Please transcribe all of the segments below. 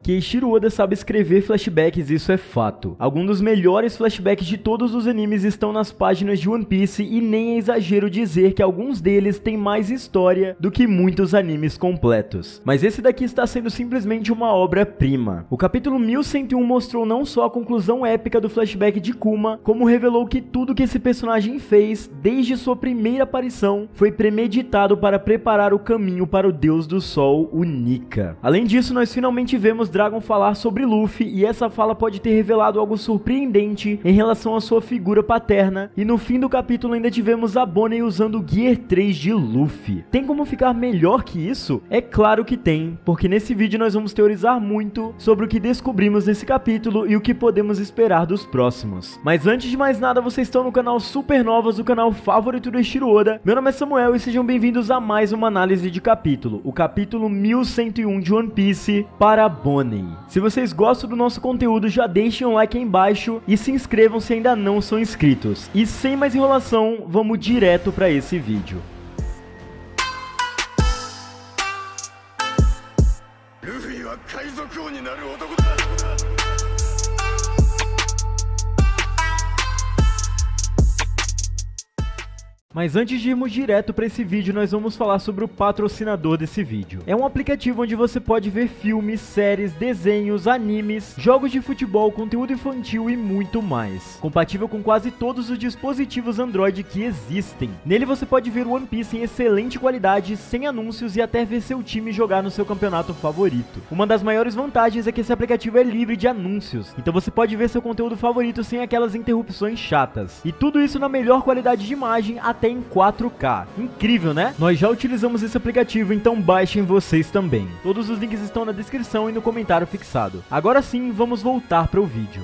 que Eiichiro Oda sabe escrever flashbacks, isso é fato. Alguns dos melhores flashbacks de todos os animes estão nas páginas de One Piece e nem é exagero dizer que alguns deles têm mais história do que muitos animes completos. Mas esse daqui está sendo simplesmente uma obra-prima. O capítulo 1101 mostrou não só a conclusão épica do flashback de Kuma, como revelou que tudo que esse personagem fez, desde sua primeira aparição, foi premeditado para preparar o caminho para o Deus do Sol, o Nika. Além disso, nós finalmente vemos Dragon falar sobre Luffy, e essa fala pode ter revelado algo surpreendente em relação à sua figura paterna, e no fim do capítulo ainda tivemos a Bonnie usando o Gear 3 de Luffy. Tem como ficar melhor que isso? É claro que tem, porque nesse vídeo nós vamos teorizar muito sobre o que descobrimos nesse capítulo e o que podemos esperar dos próximos. Mas antes de mais nada, vocês estão no canal Supernovas, o canal favorito do Eiichiro Oda. Meu nome é Samuel e sejam bem-vindos a mais uma análise de capítulo, o capítulo 1101 de One Piece para Bonnie. Se vocês gostam do nosso conteúdo, já deixem um like aí embaixo e se inscrevam se ainda não são inscritos. E sem mais enrolação, vamos direto para esse vídeo. Mas antes de irmos direto para esse vídeo, nós vamos falar sobre o patrocinador desse vídeo. É um aplicativo onde você pode ver filmes, séries, desenhos, animes, jogos de futebol, conteúdo infantil e muito mais. Compatível com quase todos os dispositivos Android que existem. Nele você pode ver One Piece em excelente qualidade, sem anúncios e até ver seu time jogar no seu campeonato favorito. Uma das maiores vantagens é que esse aplicativo é livre de anúncios, então você pode ver seu conteúdo favorito sem aquelas interrupções chatas. E tudo isso na melhor qualidade de imagem, até em 4K. Incrível, né? Nós já utilizamos esse aplicativo, então baixem vocês também. Todos os links estão na descrição e no comentário fixado. Agora sim, vamos voltar para o vídeo.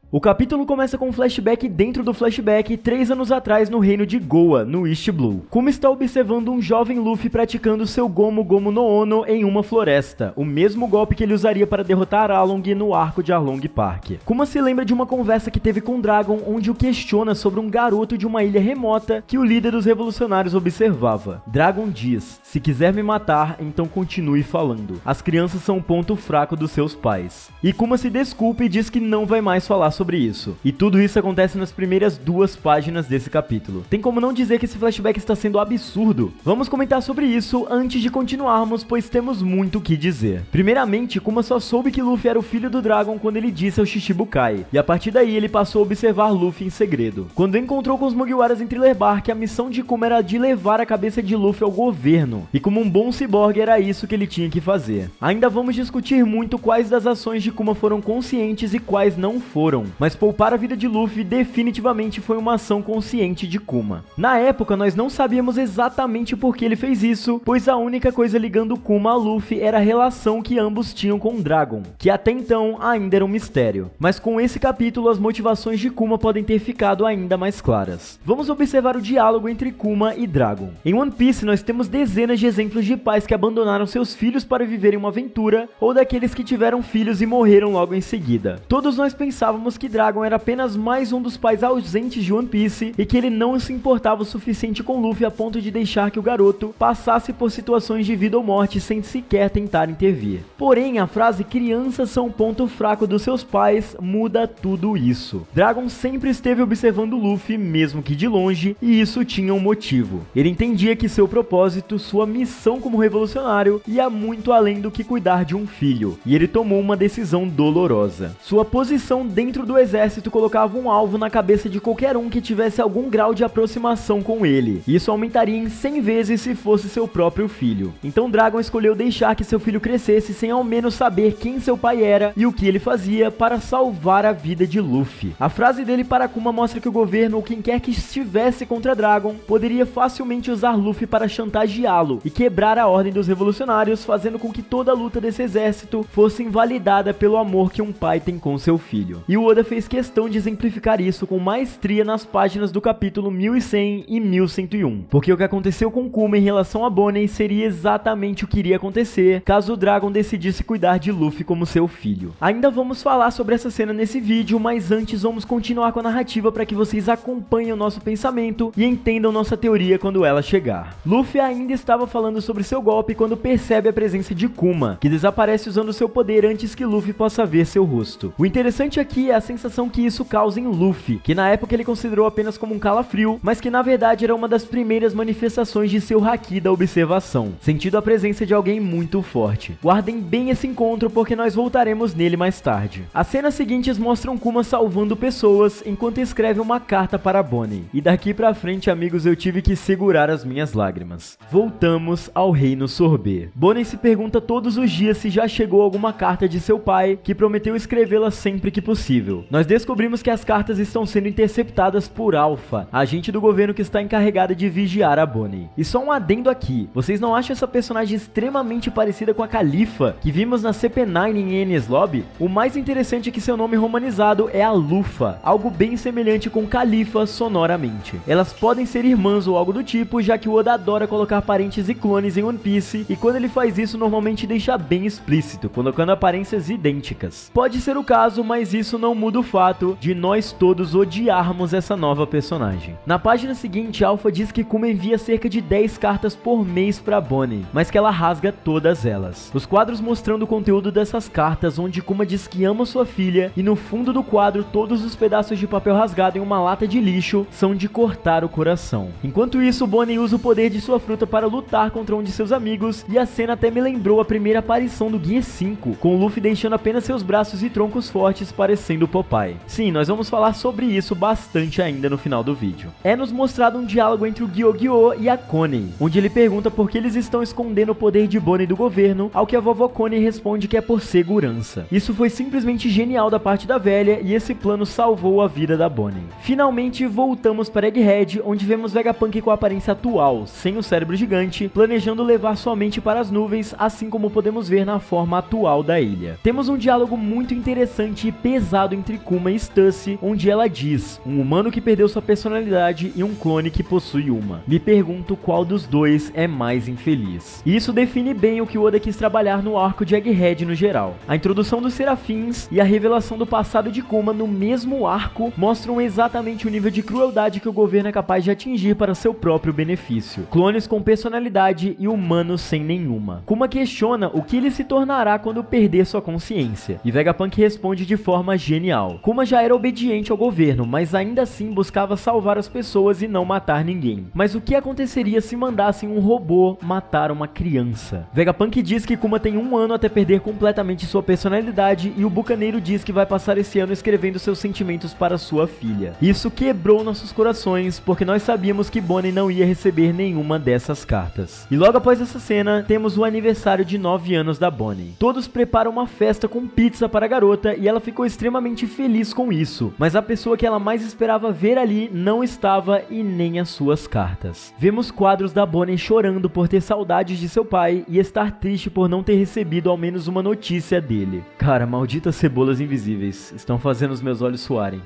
O capítulo começa com um flashback dentro do flashback 3 anos atrás no reino de Goa, no East Blue. Kuma está observando um jovem Luffy praticando seu Gomu Gomu no Ono em uma floresta, o mesmo golpe que ele usaria para derrotar Arlong no arco de Arlong Park. Kuma se lembra de uma conversa que teve com Dragon, onde o questiona sobre um garoto de uma ilha remota que o líder dos revolucionários observava. Dragon diz: "Se quiser me matar, então continue falando. As crianças são o ponto fraco dos seus pais." E Kuma se desculpa e diz que não vai mais falar sobre isso. E tudo isso acontece nas primeiras 2 páginas desse capítulo. Tem como não dizer que esse flashback está sendo absurdo? Vamos comentar sobre isso antes de continuarmos, pois temos muito o que dizer. Primeiramente, Kuma só soube que Luffy era o filho do Dragon quando ele disse ao Shichibukai, e a partir daí ele passou a observar Luffy em segredo. Quando encontrou com os Mugiwaras em Thriller Bark, a missão de Kuma era de levar a cabeça de Luffy ao governo, e como um bom ciborgue era isso que ele tinha que fazer. Ainda vamos discutir muito quais das ações de Kuma foram conscientes e quais não foram, mas poupar a vida de Luffy definitivamente foi uma ação consciente de Kuma. Na época, nós não sabíamos exatamente por que ele fez isso, pois a única coisa ligando Kuma a Luffy era a relação que ambos tinham com Dragon, que até então ainda era um mistério. Mas com esse capítulo, as motivações de Kuma podem ter ficado ainda mais claras. Vamos observar o diálogo entre Kuma e Dragon. Em One Piece, nós temos dezenas de exemplos de pais que abandonaram seus filhos para viverem uma aventura, ou daqueles que tiveram filhos e morreram logo em seguida. Todos nós pensávamos que Dragon era apenas mais um dos pais ausentes de One Piece e que ele não se importava o suficiente com Luffy a ponto de deixar que o garoto passasse por situações de vida ou morte sem sequer tentar intervir. Porém, a frase "crianças são o ponto fraco dos seus pais" muda tudo isso. Dragon sempre esteve observando Luffy, mesmo que de longe, e isso tinha um motivo. Ele entendia que seu propósito, sua missão como revolucionário, ia muito além do que cuidar de um filho, e ele tomou uma decisão dolorosa. Sua posição dentro do exército colocava um alvo na cabeça de qualquer um que tivesse algum grau de aproximação com ele. Isso aumentaria em 100 vezes se fosse seu próprio filho. Então Dragon escolheu deixar que seu filho crescesse sem ao menos saber quem seu pai era e o que ele fazia para salvar a vida de Luffy. A frase dele para Kuma mostra que o governo ou quem quer que estivesse contra Dragon poderia facilmente usar Luffy para chantageá-lo e quebrar a ordem dos revolucionários, fazendo com que toda a luta desse exército fosse invalidada pelo amor que um pai tem com seu filho. E o Oda fez questão de exemplificar isso com maestria nas páginas do capítulo 1100 e 1101, porque o que aconteceu com Kuma em relação a Bonnie seria exatamente o que iria acontecer caso o Dragon decidisse cuidar de Luffy como seu filho. Ainda vamos falar sobre essa cena nesse vídeo, mas antes vamos continuar com a narrativa para que vocês acompanhem o nosso pensamento e entendam nossa teoria quando ela chegar. Luffy ainda estava falando sobre seu golpe quando percebe a presença de Kuma, que desaparece usando seu poder antes que Luffy possa ver seu rosto. O interessante aqui é a sensação que isso causa em Luffy, que na época ele considerou apenas como um calafrio, mas que na verdade era uma das primeiras manifestações de seu haki da observação, sentindo a presença de alguém muito forte. Guardem bem esse encontro porque nós voltaremos nele mais tarde. As cenas seguintes mostram Kuma salvando pessoas enquanto escreve uma carta para Bonnie. E daqui pra frente, amigos, eu tive que segurar as minhas lágrimas. Voltamos ao Reino Sorbet. Bonnie se pergunta todos os dias se já chegou alguma carta de seu pai, que prometeu escrevê-la sempre que possível. Nós descobrimos que as cartas estão sendo interceptadas por Alpha, a agente do governo que está encarregada de vigiar a Bonnie. E só um adendo aqui, vocês não acham essa personagem extremamente parecida com a Califa, que vimos na CP9 em Enies Lobby? O mais interessante é que seu nome romanizado é Alufa, algo bem semelhante com Califa sonoramente. Elas podem ser irmãs ou algo do tipo, já que o Oda adora colocar parentes e clones em One Piece, e quando ele faz isso normalmente deixa bem explícito, colocando aparências idênticas. Pode ser o caso, mas isso não muda o fato de nós todos odiarmos essa nova personagem. Na página seguinte, Alpha diz que Kuma envia cerca de 10 cartas por mês para Bonnie, mas que ela rasga todas elas. Os quadros mostrando o conteúdo dessas cartas, onde Kuma diz que ama sua filha, e no fundo do quadro todos os pedaços de papel rasgado em uma lata de lixo são de cortar o coração. Enquanto isso, Bonnie usa o poder de sua fruta para lutar contra um de seus amigos, e a cena até me lembrou a primeira aparição do Gear 5, com o Luffy deixando apenas seus braços e troncos fortes parecendo Popeye. Sim, nós vamos falar sobre isso bastante ainda no final do vídeo. É nos mostrado um diálogo entre o Gyogyo e a Connie, onde ele pergunta por que eles estão escondendo o poder de Bonnie do governo, ao que a vovó Connie responde que é por segurança. Isso foi simplesmente genial da parte da velha, e esse plano salvou a vida da Bonnie. Finalmente voltamos para Egghead, onde vemos Vegapunk com a aparência atual, sem o cérebro gigante, planejando levar sua mente para as nuvens, assim como podemos ver na forma atual da ilha. Temos um diálogo muito interessante e pesado entre Kuma e Stussy, onde ela diz: um humano que perdeu sua personalidade e um clone que possui uma. Me pergunto qual dos dois é mais infeliz. E isso define bem o que o Oda quis trabalhar no arco de Egghead no geral. A introdução dos Serafins e a revelação do passado de Kuma no mesmo arco mostram exatamente o nível de crueldade que o governo é capaz de atingir para seu próprio benefício. Clones com personalidade e humanos sem nenhuma. Kuma questiona o que ele se tornará quando perder sua consciência, e Vegapunk responde de forma genial. Kuma já era obediente ao governo, mas ainda assim buscava salvar as pessoas e não matar ninguém. Mas o que aconteceria se mandassem um robô matar uma criança? Vegapunk diz que Kuma tem 1 ano até perder completamente sua personalidade, e o bucaneiro diz que vai passar esse ano escrevendo seus sentimentos para sua filha. Isso quebrou nossos corações, porque nós sabíamos que Bonnie não ia receber nenhuma dessas cartas. E logo após essa cena, temos o aniversário de 9 anos da Bonnie. Todos preparam uma festa com pizza para a garota, e ela ficou extremamente feliz com isso, mas a pessoa que ela mais esperava ver ali não estava, e nem as suas cartas. Vemos quadros da Bonnie chorando por ter saudades de seu pai e estar triste por não ter recebido ao menos uma notícia dele. Cara, malditas cebolas invisíveis, estão fazendo os meus olhos suarem.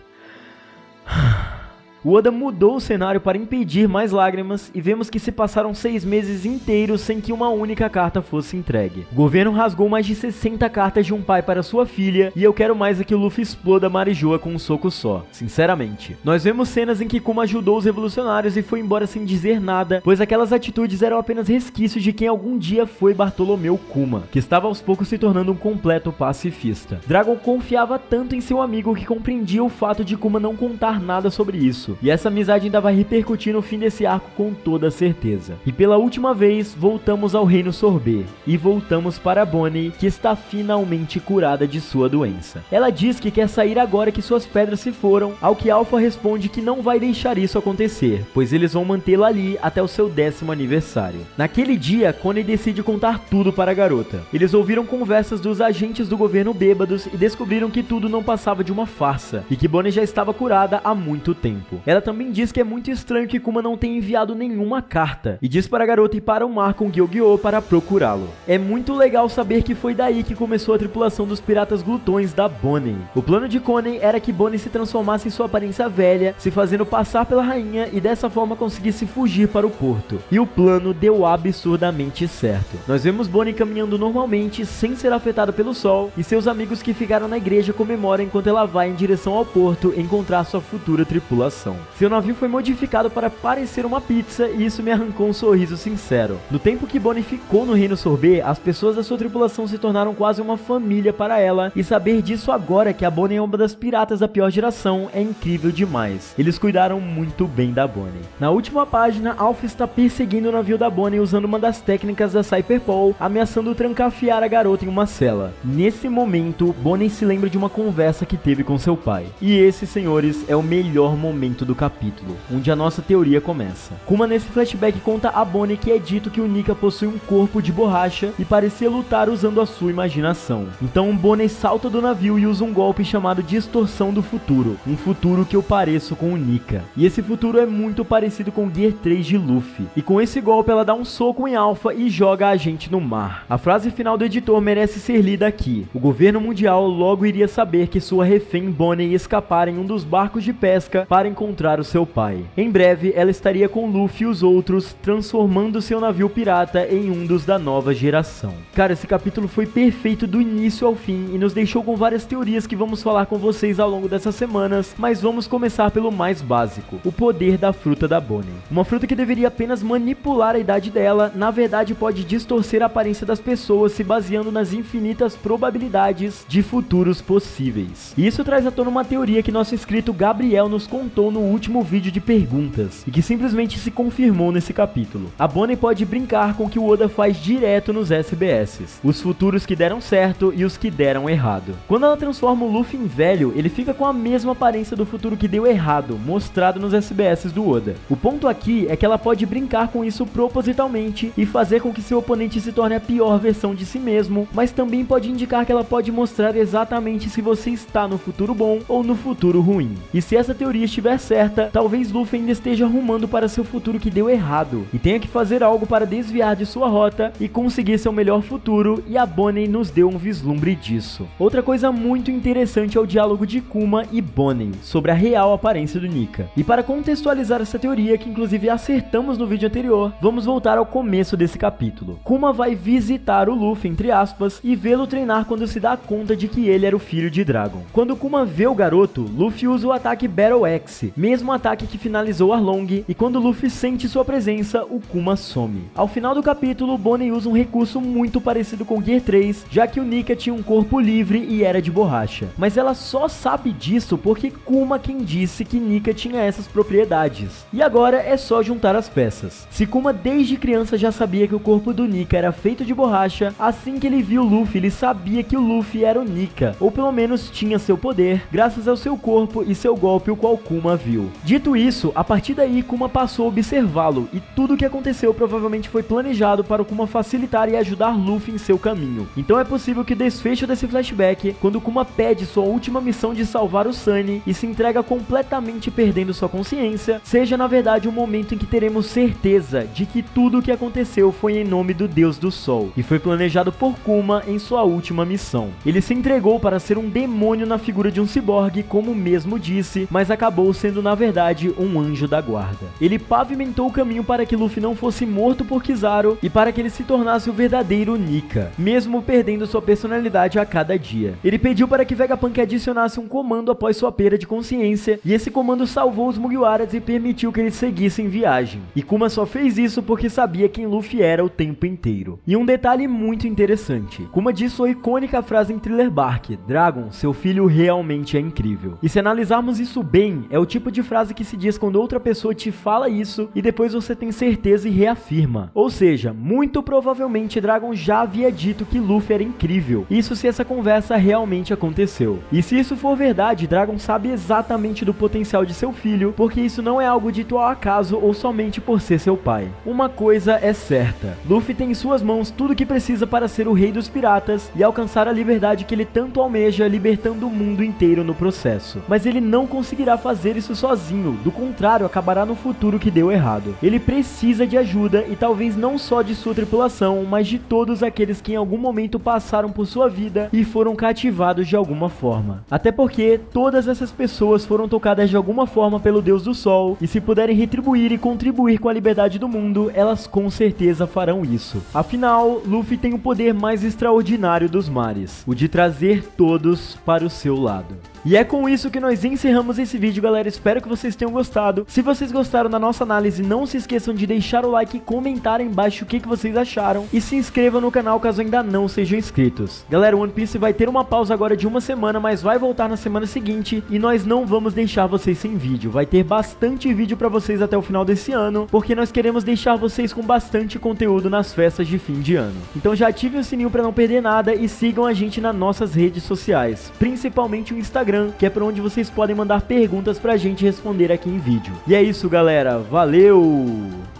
O Oda mudou o cenário para impedir mais lágrimas, e vemos que se passaram 6 meses inteiros sem que uma única carta fosse entregue. O governo rasgou mais de 60 cartas de um pai para sua filha, e eu quero mais é que o Luffy exploda Marijoa com um soco só, sinceramente. Nós vemos cenas em que Kuma ajudou os revolucionários e foi embora sem dizer nada, pois aquelas atitudes eram apenas resquícios de quem algum dia foi Bartolomeu Kuma, que estava aos poucos se tornando um completo pacifista. Dragon confiava tanto em seu amigo que compreendia o fato de Kuma não contar nada sobre isso. E essa amizade ainda vai repercutir no fim desse arco com toda certeza. E pela última vez, voltamos ao Reino Sorbet. E voltamos para Bonnie, que está finalmente curada de sua doença. Ela diz que quer sair agora que suas pedras se foram, ao que Alpha responde que não vai deixar isso acontecer, pois eles vão mantê-la ali até o seu 10º aniversário. Naquele dia, Connie decide contar tudo para a garota. Eles ouviram conversas dos agentes do governo bêbados e descobriram que tudo não passava de uma farsa, e que Bonnie já estava curada há muito tempo. mesmo. Ela também diz que é muito estranho que Kuma não tenha enviado nenhuma carta, e diz para a garota ir para o mar com Gyogyo para procurá-lo. É muito legal saber que foi daí que começou a tripulação dos piratas glutões da Bonnie. O plano de Konen era que Bonnie se transformasse em sua aparência velha, se fazendo passar pela rainha e dessa forma conseguisse fugir para o porto. E o plano deu absurdamente certo. Nós vemos Bonnie caminhando normalmente, sem ser afetada pelo sol, e seus amigos que ficaram na igreja comemoram enquanto ela vai em direção ao porto encontrar sua futura tripulação. Seu navio foi modificado para parecer uma pizza e isso me arrancou um sorriso sincero. No tempo que Bonnie ficou no Reino Sorbet, as pessoas da sua tripulação se tornaram quase uma família para ela, e saber disso agora que a Bonnie é uma das piratas da pior geração é incrível demais. Eles cuidaram muito bem da Bonnie. Na última página, Alpha está perseguindo o navio da Bonnie usando uma das técnicas da Cyberpol, ameaçando trancafiar a garota em uma cela. Nesse momento, Bonnie se lembra de uma conversa que teve com seu pai. E esse, senhores, é o melhor momento do capítulo, onde a nossa teoria começa. Kuma nesse flashback conta a Bonnie que é dito que o Nika possui um corpo de borracha e parecia lutar usando a sua imaginação. Então Bonnie salta do navio e usa um golpe chamado Distorção do Futuro, um futuro que eu pareço com o Nika. E esse futuro é muito parecido com o Gear 3 de Luffy. E com esse golpe ela dá um soco em Alpha e joga a gente no mar. A frase final do editor merece ser lida aqui. O governo mundial logo iria saber que sua refém Bonnie ia escapar em um dos barcos de pesca para encontrar o seu pai. Em breve ela estaria com Luffy e os outros, transformando seu navio pirata em um dos da nova geração. Cara, esse capítulo foi perfeito do início ao fim e nos deixou com várias teorias que vamos falar com vocês ao longo dessas semanas, mas vamos começar pelo mais básico, o poder da fruta da Bonnie. Uma fruta que deveria apenas manipular a idade dela, na verdade pode distorcer a aparência das pessoas se baseando nas infinitas probabilidades de futuros possíveis. E isso traz à tona uma teoria que nosso inscrito Gabriel nos contou no último vídeo de perguntas, e que simplesmente se confirmou nesse capítulo. A Bonnie pode brincar com o que o Oda faz direto nos SBS, os futuros que deram certo e os que deram errado. Quando ela transforma o Luffy em velho, ele fica com a mesma aparência do futuro que deu errado, mostrado nos SBS do Oda. O ponto aqui é que ela pode brincar com isso propositalmente e fazer com que seu oponente se torne a pior versão de si mesmo, mas também pode indicar que ela pode mostrar exatamente se você está no futuro bom ou no futuro ruim. E se essa teoria estiver certa, talvez Luffy ainda esteja rumando para seu futuro que deu errado e tenha que fazer algo para desviar de sua rota e conseguir seu melhor futuro, e a Bonnie nos deu um vislumbre disso. Outra coisa muito interessante é o diálogo de Kuma e Bonnie sobre a real aparência do Nika. E para contextualizar essa teoria, que inclusive acertamos no vídeo anterior, vamos voltar ao começo desse capítulo. Kuma vai visitar o Luffy, entre aspas, e vê-lo treinar quando se dá conta de que ele era o filho de Dragon. Quando Kuma vê o garoto, Luffy usa o ataque Battle Axe, mesmo ataque que finalizou Arlong, e quando Luffy sente sua presença, o Kuma some. Ao final do capítulo, Bonnie usa um recurso muito parecido com Gear 3, já que o Nika tinha um corpo livre e era de borracha. Mas ela só sabe disso porque Kuma quem disse que Nika tinha essas propriedades. E agora é só juntar as peças. Se Kuma desde criança já sabia que o corpo do Nika era feito de borracha, assim que ele viu Luffy, ele sabia que o Luffy era o Nika, ou pelo menos tinha seu poder, graças ao seu corpo e seu golpe, o qual Kuma viu. Dito isso, a partir daí Kuma passou a observá-lo, e tudo o que aconteceu provavelmente foi planejado para o Kuma facilitar e ajudar Luffy em seu caminho. Então é possível que o desfecho desse flashback, quando Kuma pede sua última missão de salvar o Sunny e se entrega completamente perdendo sua consciência, seja na verdade um momento em que teremos certeza de que tudo o que aconteceu foi em nome do Deus do Sol, e foi planejado por Kuma em sua última missão. Ele se entregou para ser um demônio na figura de um ciborgue, como mesmo disse, mas acabou sendo na verdade um anjo da guarda. Ele pavimentou o caminho para que Luffy não fosse morto por Kizaru e para que ele se tornasse o verdadeiro Nika, mesmo perdendo sua personalidade a cada dia. Ele pediu para que Vegapunk adicionasse um comando após sua perda de consciência, e esse comando salvou os Mugiwaras e permitiu que eles seguissem viagem. E Kuma só fez isso porque sabia quem Luffy era o tempo inteiro. E um detalhe muito interessante, Kuma disse sua icônica frase em Thriller Bark: Dragon, seu filho realmente é incrível. E se analisarmos isso bem, é o tipo de frase que se diz quando outra pessoa te fala isso e depois você tem certeza e reafirma. Ou seja, muito provavelmente Dragon já havia dito que Luffy era incrível. Isso se essa conversa realmente aconteceu. E se isso for verdade, Dragon sabe exatamente do potencial de seu filho, porque isso não é algo dito ao acaso ou somente por ser seu pai. Uma coisa é certa, Luffy tem em suas mãos tudo o que precisa para ser o rei dos piratas e alcançar a liberdade que ele tanto almeja, libertando o mundo inteiro no processo. Mas ele não conseguirá fazer isso isso sozinho, do contrário, acabará no futuro que deu errado. Ele precisa de ajuda e talvez não só de sua tripulação, mas de todos aqueles que em algum momento passaram por sua vida e foram cativados de alguma forma. Até porque todas essas pessoas foram tocadas de alguma forma pelo Deus do Sol, e se puderem retribuir e contribuir com a liberdade do mundo, elas com certeza farão isso. Afinal, Luffy tem o poder mais extraordinário dos mares, o de trazer todos para o seu lado. E é com isso que nós encerramos esse vídeo, galera. Espero que vocês tenham gostado. Se vocês gostaram da nossa análise, não se esqueçam de deixar o like e comentar aí embaixo o que vocês acharam. E se inscrevam no canal caso ainda não sejam inscritos. Galera, One Piece vai ter uma pausa agora de uma semana, mas vai voltar na semana seguinte. E nós não vamos deixar vocês sem vídeo. Vai ter bastante vídeo pra vocês até o final desse ano, porque nós queremos deixar vocês com bastante conteúdo nas festas de fim de ano. Então já ative o sininho pra não perder nada e sigam a gente nas nossas redes sociais, principalmente o Instagram, que é por onde vocês podem mandar perguntas pra gente responder aqui em vídeo. E é isso, galera. Valeu!